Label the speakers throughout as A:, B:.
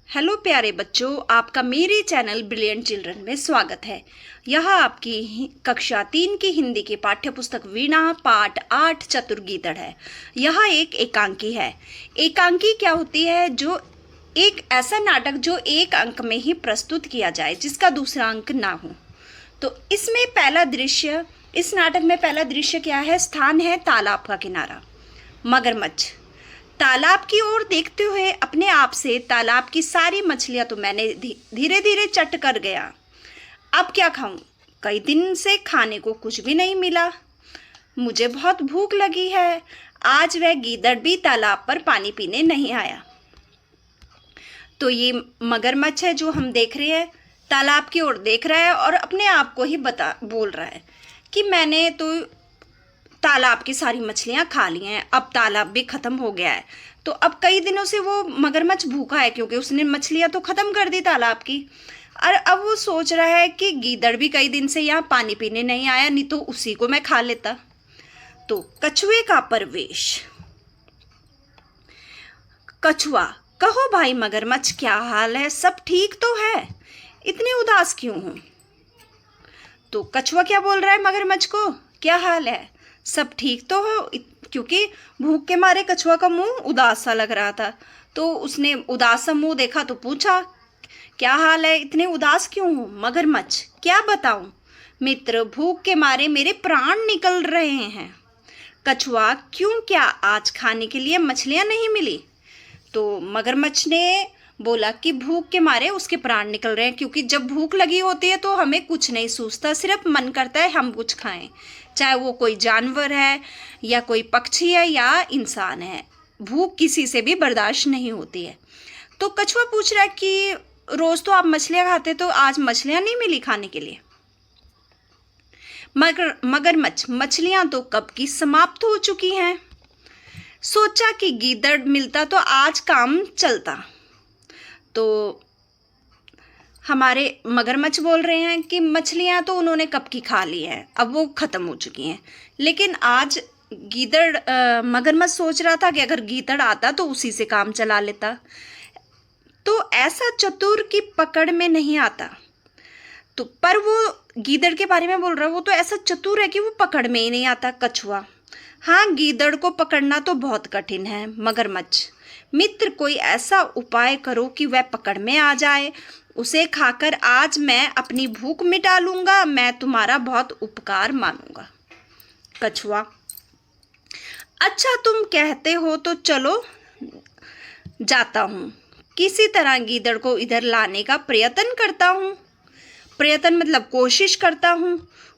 A: Hello प्यारे बच्चों, आपका मेरे चैनल ब्रिलियंट चिल्ड्रन में स्वागत है। यह आपकी कक्षा 3 की हिंदी की पाठ्य पुस्तक वीणा पाठ 8 चतुर गीदड़ है। यह एक एकांकी है। एकांकी क्या होती है? जो एक ऐसा नाटक जो एक अंक में ही प्रस्तुत किया जाए, जिसका दूसरा अंक ना हो। तो इसमें पहला दृश्य, इस नाटक में पहला दृश्य क्या है? स्थान है तालाब का किनारा। मगरमच्छ तालाब की ओर देखते हुए अपने आप से, तालाब की सारी मछलियां तो मैंने धीरे धीरे चट कर गया। अब क्या खाऊं? कई दिन से खाने को कुछ भी नहीं मिला। मुझे बहुत भूख लगी है। आज वह गीदड़ भी तालाब पर पानी पीने नहीं आया। तो ये मगरमच्छ है जो हम देख रहे हैं, तालाब की ओर देख रहा है और अपने आप को ही बोल रहा है कि मैंने तो तालाब की सारी मछलियां खा ली हैं, अब तालाब भी खत्म हो गया है। तो अब कई दिनों से वो मगरमच्छ भूखा है, क्योंकि उसने मछलियां तो खत्म कर दी तालाब की। और अब वो सोच रहा है कि गीदड़ भी कई दिन से यहाँ पानी पीने नहीं आया, नहीं तो उसी को मैं खा लेता। तो कछुए का प्रवेश। कछुआ: कहो भाई मगरमच्छ, क्या हाल है? सब ठीक तो है? इतने उदास क्यों हो? तो कछुआ क्या बोल रहा है मगरमच्छ को? क्या हाल है? सब ठीक तो हो? क्योंकि भूख के मारे कछुआ का मुंह उदास सा लग रहा था। तो उसने उदास सा मुंह देखा तो पूछा, क्या हाल है? इतने उदास क्यों हो? मगरमच्छ: क्या बताऊं मित्र, भूख के मारे मेरे प्राण निकल रहे हैं। कछुआ: क्यों, क्या आज खाने के लिए मछलियां नहीं मिली? तो मगरमच्छ ने बोला कि भूख के मारे उसके प्राण निकल रहे हैं, क्योंकि जब भूख लगी होती है तो हमें कुछ नहीं सूझता, सिर्फ मन करता है हम कुछ खाएं, चाहे वो कोई जानवर है या कोई पक्षी है या इंसान है। भूख किसी से भी बर्दाश्त नहीं होती है। तो कछुआ पूछ रहा है कि रोज तो आप मछलियां खाते, तो आज मछलियां नहीं मिली खाने के लिए? मगरमच्छ: मछलियां तो कब की समाप्त हो चुकी हैं। सोचा कि गीदड़ मिलता तो आज काम चलता। तो हमारे मगरमच्छ बोल रहे हैं कि मछलियां तो उन्होंने कब की खा ली हैं, अब वो खत्म हो चुकी हैं। लेकिन आज मगरमच्छ सोच रहा था कि अगर गीदड़ आता तो उसी से काम चला लेता। तो ऐसा चतुर की पकड़ में नहीं आता। तो पर वो गीदड़ के बारे में बोल रहा है, वो तो ऐसा चतुर है कि वो पकड़ में ही नहीं आता। कछुआ: हाँ, गीदड़ को पकड़ना तो बहुत कठिन है। मगरमच्छ: मित्र, कोई ऐसा उपाय करो कि वह पकड़ में आ जाए। उसे खाकर आज मैं अपनी भूख मिटा लूंगा, मैं तुम्हारा बहुत उपकार मानूंगा। कछुआ: अच्छा, तुम कहते हो तो चलो, जाता हूँ। किसी तरह गीदड़ को इधर लाने का प्रयत्न करता हूँ। प्रयत्न मतलब कोशिश करता हूँ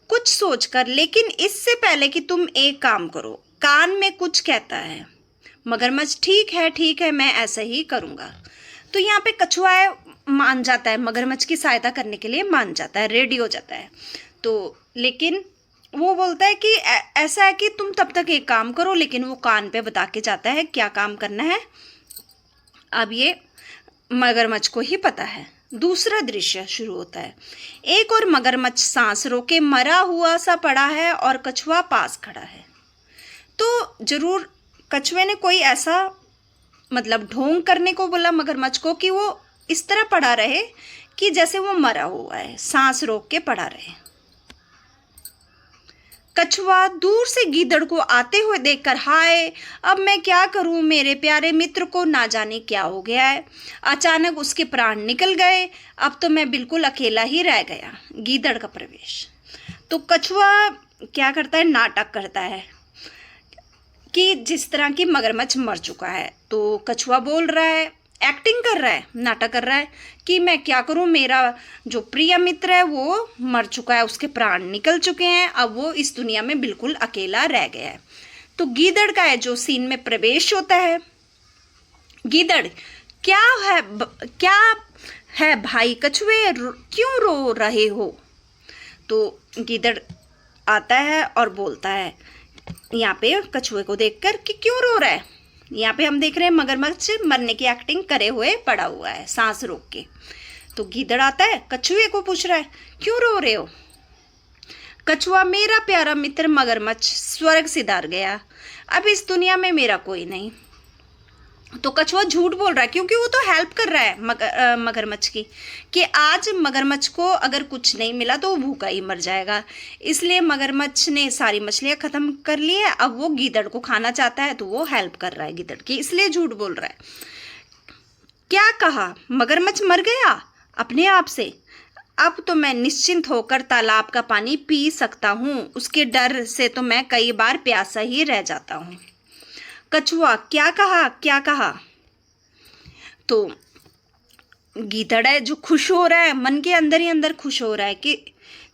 A: कुछ सोचकर, लेकिन इससे पहले कि तुम एक काम करो, कान में कुछ कहता है। मगरमच्छ: ठीक है, मैं ऐसा ही करूँगा। तो यहाँ पे कछुआ मान जाता है, मगरमच्छ की सहायता करने के लिए मान जाता है, रेडी हो जाता है। तो लेकिन वो बोलता है कि ऐसा है कि तुम तब तक एक काम करो, लेकिन वो कान पे बता के जाता है क्या काम करना है। अब ये मगरमच्छ को ही पता है। दूसरा दृश्य शुरू होता है। एक और मगरमच्छ सांस रोके मरा हुआ सा पड़ा है और कछुआ पास खड़ा है। तो जरूर कछुए ने कोई ऐसा मतलब ढोंग करने को बोला मगरमच्छ को कि वो इस तरह पड़ा रहे कि जैसे वो मरा हुआ है, सांस रोक के पड़ा रहे। कछुआ दूर से गीदड़ को आते हुए देखकर, हाय, अब मैं क्या करूं? मेरे प्यारे मित्र को ना जाने क्या हो गया है। अचानक उसके प्राण निकल गए। अब तो मैं बिल्कुल अकेला ही रह गया। गीदड़ का प्रवेश। तो कछुआ क्या करता है? नाटक करता है कि जिस तरह की मगरमच्छ मर चुका है। तो कछुआ बोल रहा है, एक्टिंग कर रहा है, नाटक कर रहा है कि मैं क्या करूं, मेरा जो प्रिय मित्र है वो मर चुका है, उसके प्राण निकल चुके हैं, अब वो इस दुनिया में बिल्कुल अकेला रह गया है। तो गीदड़ का है जो सीन में प्रवेश होता है। गीदड़: क्या है भाई कछुए, क्यों रो रहे हो? तो गीदड़ आता है और बोलता है यहाँ पे कछुए को देखकर कि क्यों रो रहा है। यहाँ पे हम देख रहे हैं मगरमच्छ मरने की एक्टिंग करे हुए पड़ा हुआ है सांस रोक के। तो गीदड़ आता है, कछुए को पूछ रहा है, क्यों रो रहे हो? कछुआ: मेरा प्यारा मित्र मगरमच्छ स्वर्ग सिधार गया, अब इस दुनिया में मेरा कोई नहीं। तो कछुआ झूठ बोल रहा है क्योंकि वो तो हेल्प कर रहा है मगरमच्छ की, कि आज मगरमच्छ को अगर कुछ नहीं मिला तो वो भूखा ही मर जाएगा। इसलिए मगरमच्छ ने सारी मछलियाँ ख़त्म कर ली है, अब वो गीदड़ को खाना चाहता है तो वो हेल्प कर रहा है गीदड़ की, इसलिए झूठ बोल रहा है। क्या कहा? मगरमच्छ मर गया अपने आप से। अब तो मैं निश्चिंत होकर तालाब का पानी पी सकता हूँ, उसके डर से तो मैं कई बार प्यासा ही रह जाता हूँ। कछुआ क्या कहा, क्या कहा? तो गीदड़ है जो खुश हो रहा है, मन के अंदर ही अंदर खुश हो रहा है कि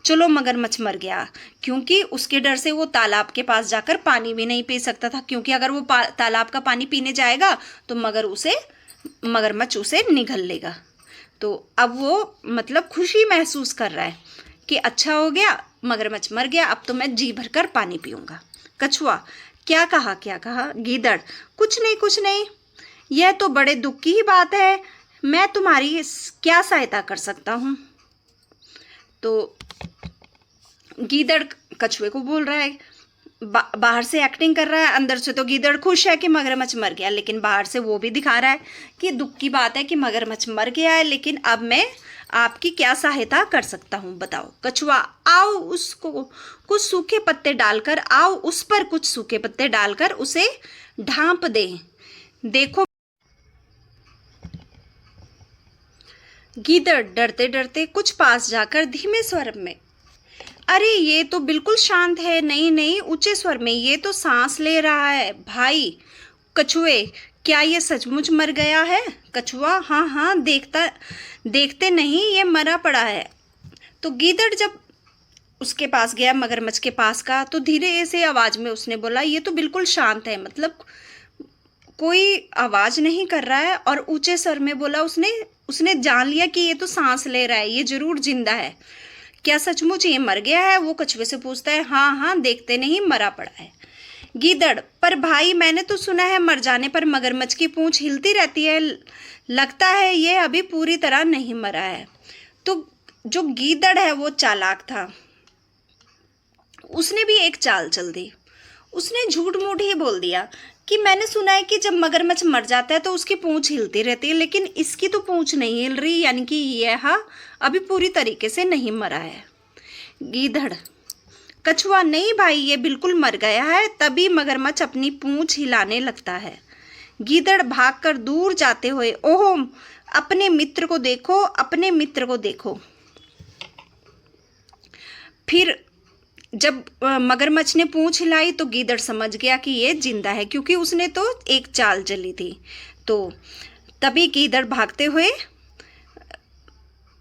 A: चलो मगरमच्छ मर गया, क्योंकि उसके डर से वो तालाब के पास जाकर पानी भी नहीं पी सकता था, क्योंकि अगर वो तालाब का पानी पीने जाएगा तो मगरमच्छ उसे निगल लेगा। तो अब वो मतलब खुशी महसूस कर रहा है कि अच्छा हो गया, मगरमच्छ मर गया, अब तो मैं जी भरकर पानी पीऊँगा। कछुआ क्या कहा, क्या कहा? गीदड़ कुछ नहीं, कुछ नहीं, यह तो बड़े दुख की ही बात है, मैं तुम्हारी क्या सहायता कर सकता हूँ? तो गीदड़ कछुए को बोल रहा है, बाहर से एक्टिंग कर रहा है, अंदर से तो गीदड़ खुश है कि मगरमच्छ मर गया, लेकिन बाहर से वो भी दिखा रहा है कि दुख की बात है कि मगरमच्छ मर गया है, लेकिन अब मैं आपकी क्या सहायता कर सकता हूँ बताओ। कछुआ आओ उसको कुछ सूखे पत्ते डालकर, आओ उस पर कुछ सूखे पत्ते डालकर उसे ढांप दे, देखो। गीदड़ डरते डरते कुछ पास जाकर धीमे स्वर में, अरे ये तो बिल्कुल शांत है, नहीं नहीं, ऊंचे स्वर में, ये तो सांस ले रहा है। भाई कछुए क्या ये सचमुच मर गया है? कछुआ हाँ हाँ, देखते नहीं ये मरा पड़ा है। तो गीदड़ जब उसके पास गया, मगरमच्छ के पास का, तो धीरे से आवाज में उसने बोला, ये तो बिल्कुल शांत है, मतलब कोई आवाज नहीं कर रहा है। और ऊंचे स्वर में बोला, उसने जान लिया कि ये तो सांस ले रहा है, ये जरूर जिंदा है। क्या सचमुच ये मर गया है? वो कछुए से पूछता है। हाँ हाँ, देखते नहीं मरा पड़ा है। गीदड़ पर भाई मैंने तो सुना है मर जाने पर मगरमच्छ की पूंछ हिलती रहती है, लगता है ये अभी पूरी तरह नहीं मरा है। तो जो गीदड़ है वो चालाक था, उसने भी एक चाल चल दी, उसने झूठ मूठ ही बोल दिया कि मैंने सुना है कि जब मगरमच्छ मर जाता है तो उसकी पूंछ हिलती रहती है, लेकिन इसकी तो पूंछ नहीं हिल रही, यानी कि यह अभी पूरी तरीके से नहीं मरा है। गीदड़ कछुआ नहीं भाई, ये बिल्कुल मर गया है, तभी मगरमच्छ अपनी पूंछ हिलाने लगता है। गीदड़ भागकर दूर जाते हुए, ओहो अपने मित्र को देखो, अपने मित्र को देखो। फिर जब मगरमच्छ ने पूंछ हिलाई तो गीदड़ समझ गया कि ये जिंदा है, क्योंकि उसने तो एक चाल चली थी। तो तभी गीदड़ भागते हुए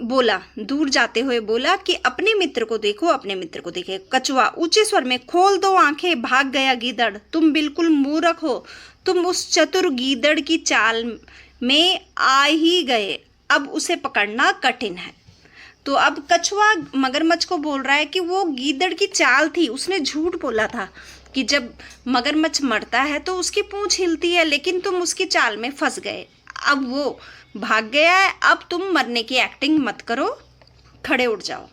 A: बोला, दूर जाते हुए बोला कि अपने मित्र को देखो, अपने मित्र को देखे। कछुआ ऊंचे स्वर में, खोल दो आंखें, भाग गया गीदड़, तुम बिल्कुल मूर्ख हो, तुम उस चतुर गीदड़ की चाल में आ ही गए, अब उसे पकड़ना कठिन है। तो अब कछुआ मगरमच्छ को बोल रहा है कि वो गीदड़ की चाल थी, उसने झूठ बोला था कि जब मगरमच्छ मरता है तो उसकी पूंछ हिलती है, लेकिन तुम उसकी चाल में फंस गए, अब वो भाग गया है, अब तुम मरने की एक्टिंग मत करो, खड़े उठ जाओ।